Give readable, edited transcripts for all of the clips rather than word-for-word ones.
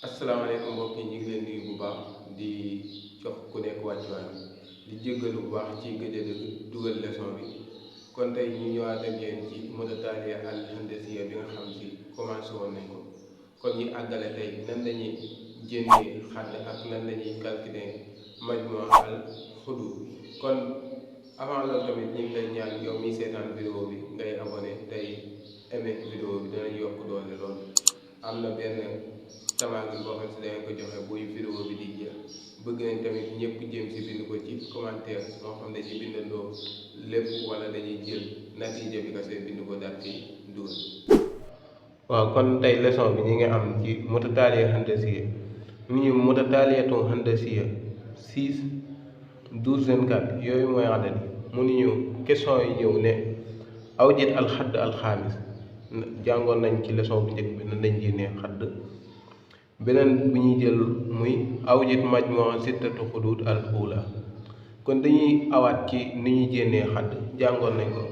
asalaamaaleykum mbokk yi ñu ngi leen nuyu bu baax di jox ku nekk wàccuwaayam di jéggalu bu baax ci gëj a dugal leçon bi kon tey ñu ñëwaat ak yéen ci mutataaliya al handasiya bi nga xam si commencé woon nañ ko kon ñu àggale tey nan lañuy jénnee xàll ak nan lañuy calculer majmua al xudud kon avant loolu tamit ñu ngi lay ñaan yow mi seetaan vidéo bi ngay abonné tey aimé vidéo bi dana yokk doole lool. am na benn tamaangin boo xam si dangeen ko joxe buy vidéo bi di jeex bëgg nañ tamit ñëpp jéem si bind ko ci commentaire moo xam dañuy bindandoo lépp wala dañuy jël natiija bi kase bind ko daal di dugal. waaw kon tey leçon bi ñi nga am ci mutataaliya handasiya ñu mutataaliyatu handasiya 6 12 24 yooyu mooy adad yi mënuñu question yi ñëw ne awjid alxadd alxaamis jàngoon nañ ci leçon bu njëkk bi nan lañ génnee xadd beneen bu ñuy jël muy awjid majmua sittatu xudud al ula kon dañuy awaat ci ni ñuy génnee xadd jàngoon nañ ko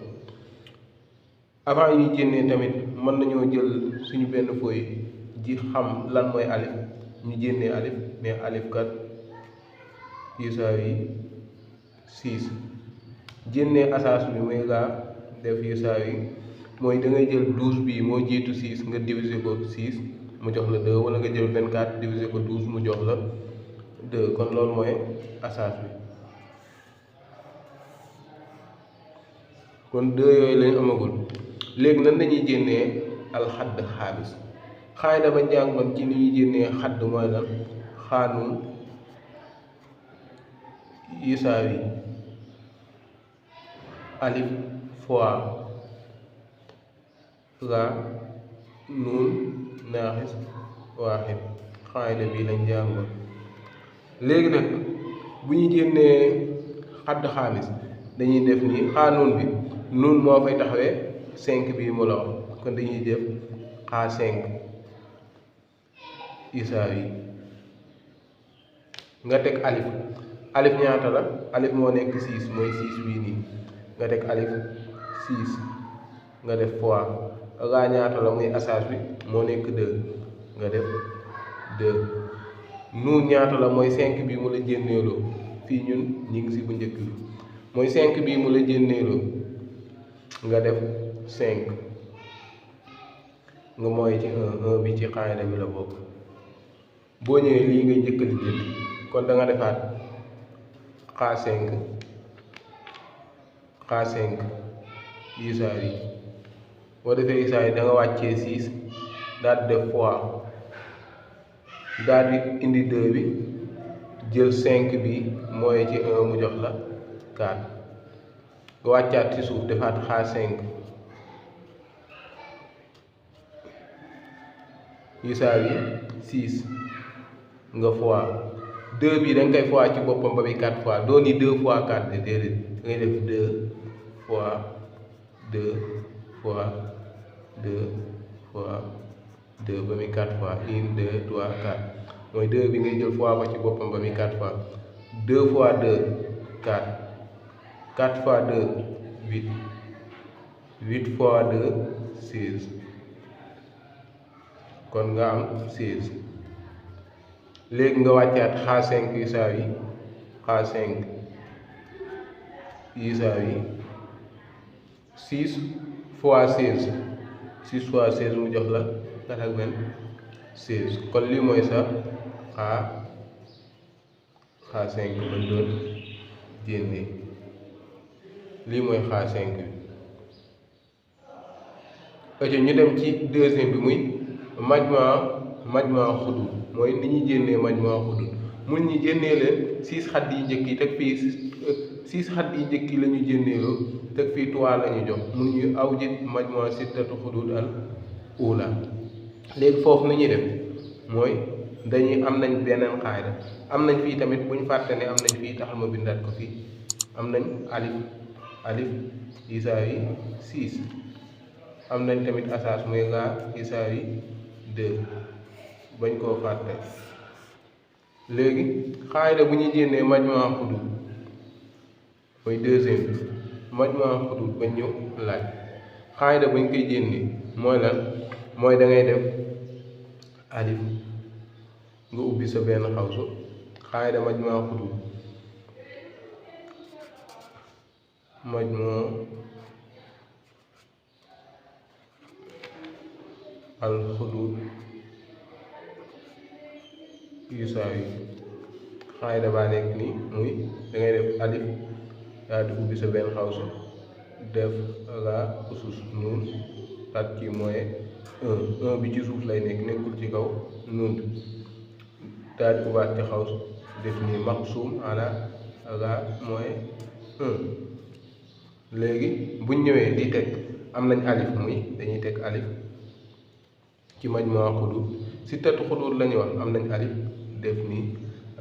avant ñuy génnee tamit mën nañoo jël suñu benn fooy ji xam lan mooy alif ñu génnee alif mais alif kat yusaawi 6 génnee asaas bi muy gaa def yusaawi mooy da ngay jël 12 bii moo jiitu 6 nga diviser ko 6 mu jox la 2 wala nga jël 24 diviser ko 12 mu jox la 2 kon loolu mooy asaas bi kon 2 yooyu lañ amagul léegi nan dañuy génnee alxadd xaalis xaayda ba jàngoon ci ni ñuy génnee xadd mooy lan xaanun yusaawi alif fois ra nuun naaxis waaxid xaayda bii lañ jàngoon léegi nag bu ñu génnee xadd xaalis dañuy def nii xaanuun bi nuun moo fay taxawee 5 bii mu la wax kon dañuy def xaa 5 yusaawi nga teg alif alif ñaata la alif moo nekk 6 mooy 6 bii nii nga teg alif 6 nga def fois raa ñaata la muy asaas bi moo nekk 2 nga def 2 nuun ñaata la mooy 5 bii mu la jénneeloo fii ñun ñi ngi si bu njëkk bi mooy 5 bii mu la jénneeloo nga def 5 nga mooy ci 1 bi ci xaayda bi la bokk boo ñëwee lii ngay njëkk a lijjanti kon da nga defaat xaa 5 xaa 5 yusaawi boo defee yusaawi da nga wàccee 6 daal di def fois daal di indi 2 bi jël 5 bi mooy ci 1 mu jox la 4 nga wàccaat ci suuf defaat xaa 5 yusaawi 6 nga fois 2 bi da nga koy fois ci boppam ba muy 4 fois doo ni 2 fois 4 de déedéet da ngay def 2 fois 2 fois 2 fois 2 ba muy 4 fois 1 2 3 4 mooy 2 bi ngay jël fois ko ci boppam ba muy 4 fois 2 fois 2 4 4 fois 2 8 8 fois 2 16 kon nga am 16 léegi nga wàccaat xaa 5 yusaawi xaa 5 yusaawi 6 fois 16 6 fois 16 mu jox la 96 kon lii mooy sa xaa 5 lañ doon génnee lii mooy xaa 5 bi ok ñu dem ci deuxième bi muy majmua xudud mooy ni ñuy génnee majmua xudud mun ñi génnee leen 6 xadd yi njëkk yi teg fii 6 xadd yi njëkk yi la ñu génneeloo teg fii 3 la ñu jox mun ñu awjid majmua sittatu xudud al ula léegi foofu nu ñuy def mooy dañuy am nañ beneen xaayda am nañ fii tamit bu ñu fàtte ne am nañ fii taxal ma bindaat ko fii am nañ alif yusaawi 6 am nañ tamit asaas mooy raa yusaawi 2 bañ koo fàtte léegi xaayda bu ñuy génnee majmua xudud mooy deuxième bi majmua xudud bañ ñëw laaj xaayda bañ koy génnee mooy lan mooy da ngay def alif nga ubbi sa benn xawsu xaayida majmuwa xudud majmuwa al xudud yusaawi xaayida baa nekk nii muy dangay def alif daal di ubbi sa benn xawsu def raa usus nuun tat ci mooy un bi ci suuf lay nekk nekkul ci kaw nuun daal di ubbaat ci xawsu def nii maqsuum ala raa mooy léegi buñ ñëwee di teg am nañ alif muy dañuy teg alif ci majmuwa xudud sittatu xudud la ñuy wax am nañ alif def nii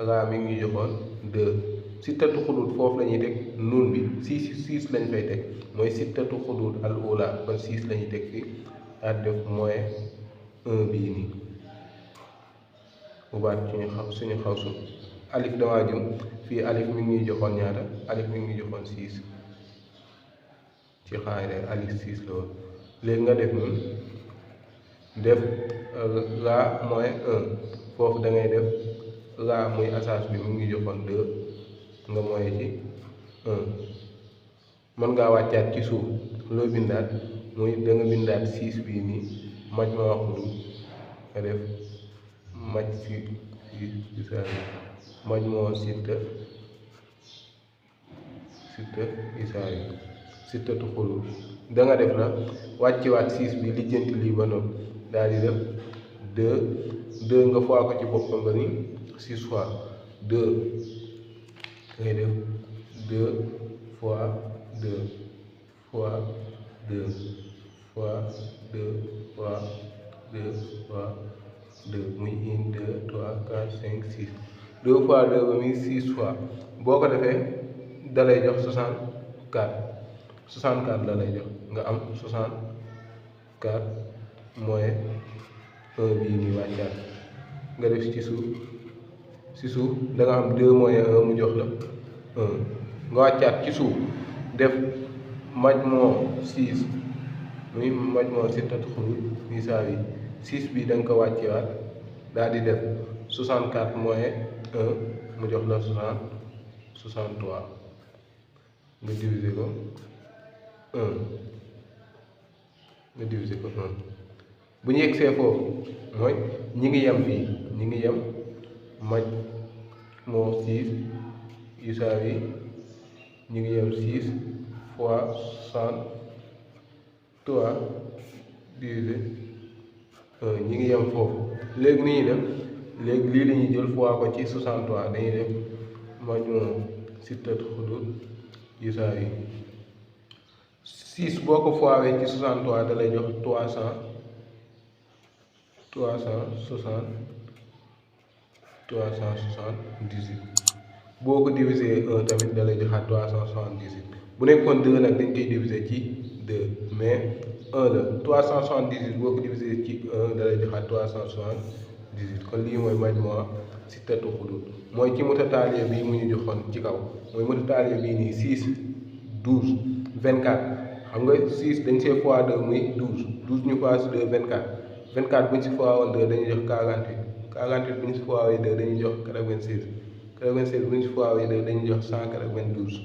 raa mi ngi joxoon 2 sittatu xudud foofu la ñuy teg nuun bi 6 lañ fay teg mooy sittatu xudud al ula kon 6 la ñuy teg fii daal def mooy 1 bii nii ubaat suñu xawsu alif damaa jëm fii alif mi ngi joxoon ñaata alif mi ngi joxoon 6 ci xaayida alif 6 la woon léegi nga def nii def raa mooy 1 foofu da ngay def raa muy asaas bi mu ngi joxoon 2 nga mooy ci 1 mën ngaa wàccaat ci suuf loo bindaat muy da nga bindaat 6 bii nii majmuwa xudud nga def maj si isaawi majmuwa sitta isaawi sittatu xudud da nga def la wàcciwaat 6 bi lijjanti lii ba noonu daal di def 2 nga fois ko ci boppam ba ni 6 fois 2 ngay def 2 fois 2 fois 2 fois 2 fois 2 fois 2 muy 1 2 3 4 5 6 2 fois 2 ba muy 6 fois boo ko defee dalay jox 64 la lay jox nga am 64 mooy 1 bii nii wàccaat nga def ci suuf da nga am 2 mooy 1 mu jox la 1 nga wàccaat ci suuf def majmuwa 6 muy majmuwa sittatu xudud yusaawi 6 bi da nga ko wàccewaat daal di def 64 mooy 1 mu jox la 63 nga diviser ko 1 bu ñu yegsee foofu mooy ñi ngi yem fii ñi ngi yem majmuwa 6 yusaawi ñi ngi yem 6 fois 63 divisé 1 ñi ngi yem foofu léegi ni ñuy def léegi lii la ñuy jël fois ko ci 63 dañuy def majmuwa sittatu xudud yusaawi 6 boo ko foowee ci 63 da lay jox 378 boo ko diviser 1 tamit da lay joxaat 378 bu nekkoon 2 nag dañ koy diviser ci 2 mais 1 la 378 boo ko diviser ci 1 da lay joxaat 378 kon lii mooy majmuwa sittatu xudud mooy ci mutataaliya bii mu ñu joxoon ci kaw mooy mutataaliya bii nii 6 12 24 xam nga 6 dañ see fois 2 muy 12 ñu fois 2 24 24 bu ñu si fois woon 2 dañuy jox 48 bu ñu si fois 2 dañuy jox 96 bu ñu si fois 2 dañuy jox 192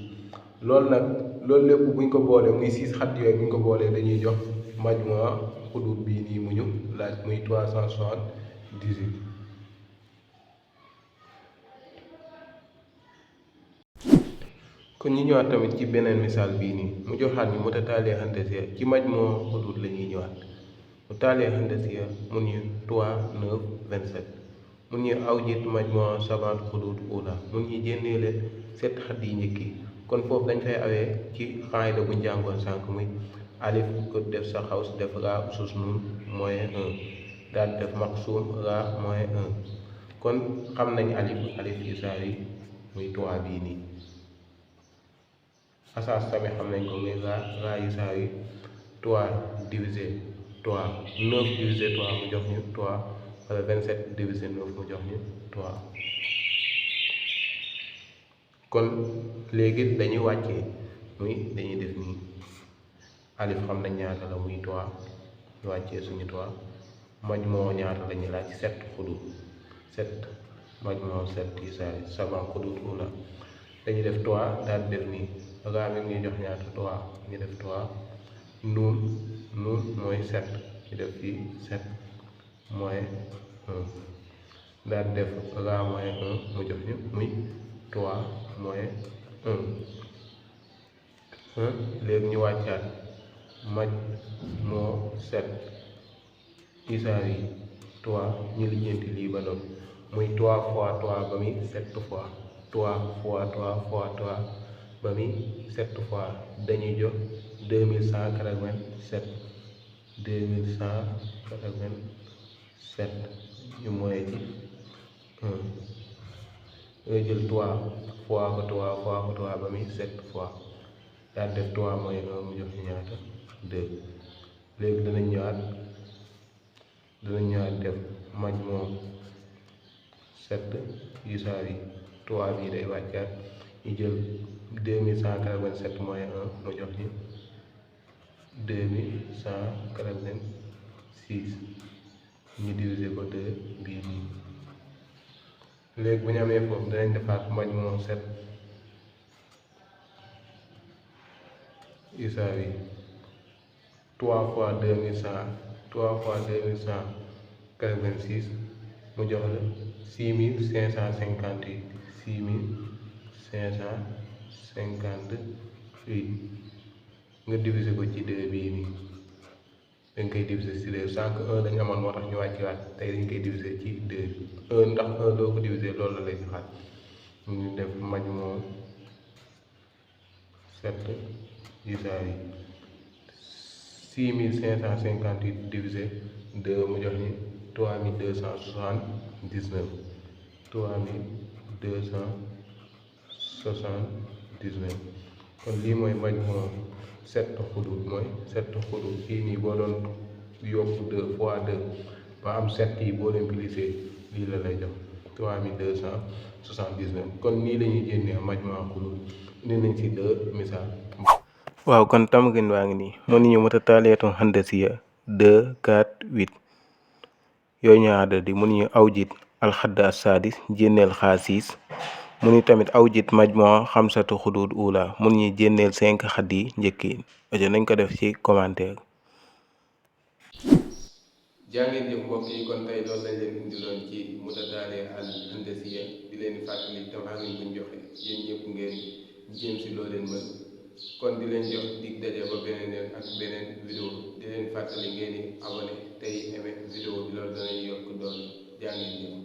loolu nag loolu lépp bu ñu ko boolee muy 6 xat yooyu bu ñu ko boolee dañuy jox majmuwa xudud bii nii mu ñu laaj muy 378. kon ñu ñëwaat tamit ci beneen misaal bii nii mu joxaat ñu mutataaliya handasiya ci majmuwa xudud la ñuy ñëwaat mutataaliya handasiya mun ñu 3 9 27 mun ñu awjit majmuwa sabaat xudud ula mun ñu génnee leen 7 xat yi njëkk yi kon foofu dañ fay awee ci xaayida bu njàngoon sànq muy alif ko def sa xaws def raa usus nun moyen 1 daal def maqsuum raa moyen 1 kon xam nañ alif yusaawi muy 3 bii nii asaas tamit xam nañ ko muy raa yusaawi 3 divisé 3 9 divisé 3 mu jox ñu 3 wala 27 divisé 9 mu jox ñu 3 kon léegi dañuy wàccee muy dañuy def nii alif xam nañ ñaata la muy 3 ñu wàccee suñu 3 majmuwa ñaata la ñuy laaj 7 set majmuu set isaari sabaa xudud ula dañuy def 3 daal di def nii raa bi ngi jox ñaata 3 ñu def 3 nuun mooy 7 ñu def fii 7 moins 1 daal def raa moins 1 mu jox ñu muy 3 moins 1 léegi ñu wàccaat maj moo 7 isaar yi 3 ñu lijjanti lii ba noppi muy 3 fois 3 ba muy 7 fois 3 fois 3 fois 3 ba muy 7 fois dañuy jox 2187 2187 ñu mooy ci 1 nga jël 3 fois ko 3 fois ko 3 ba muy 7 fois daal def 3 mooy 1 mu jox ñu ñaata 2 léegi danañ ñëwaat def maj moom 7 isaar yi 3 bii day wàccaat ñu jël 2187 mooy 1 mu jox ñu 2186 ñu diviser ko 2 bii nii léegi bu ñu amee foofu danañ defaat maj moom 7 isaar yi 3 fois 2186 mu jox la 6558 6558 nga diviser ko ci 2 bii nii dañ koy diviser ci 2 sànq 1 dañu amoon moo tax ñu wàcciwaat tey dañ koy diviser ci 2 1 ndax 1 doo ko diviser loolu la lay joxaat ñu def maj moom 7 isaar yi 6558 divisé 2 mu jox ni 3279 3279 kon lii mooy maj moom 7 xudud mooy 7 xudud fii nii boo doon yokk 2 fois 2 ba am 7 yi boo leen plissé lii la lay jox 3279 kon nii lañuy génnee maj moom xudud indi nañ ci 2 misaal. waaw kon tamarin waa ngi nii mënuñu mutataaliyatun handasiya 2 4 8 yooyu ñoo àddadi mënuñu awjit alxadd assadis jénneel xaasiis mënuñu tamit awjit majmoo xamsatu xudud ula mënuñu jénneel 5 xadd yi njëkk yi aja nañ ko def ci commentaire. jaa ngeen jëf mbokk yi kon tey loolu lañ leen indiloon ci mutataaliya al handasiya di leen fàttali tamarin buñ joxe yéen ñëpp ngeen jéem si loo leen mën kon di leen jox dig daje ba beneen yoon ak beneen vidéo di leen fàttali ngeen di abonné tey aimé vidéo bi loolu danañ yokk doon jaa ngeen jëf.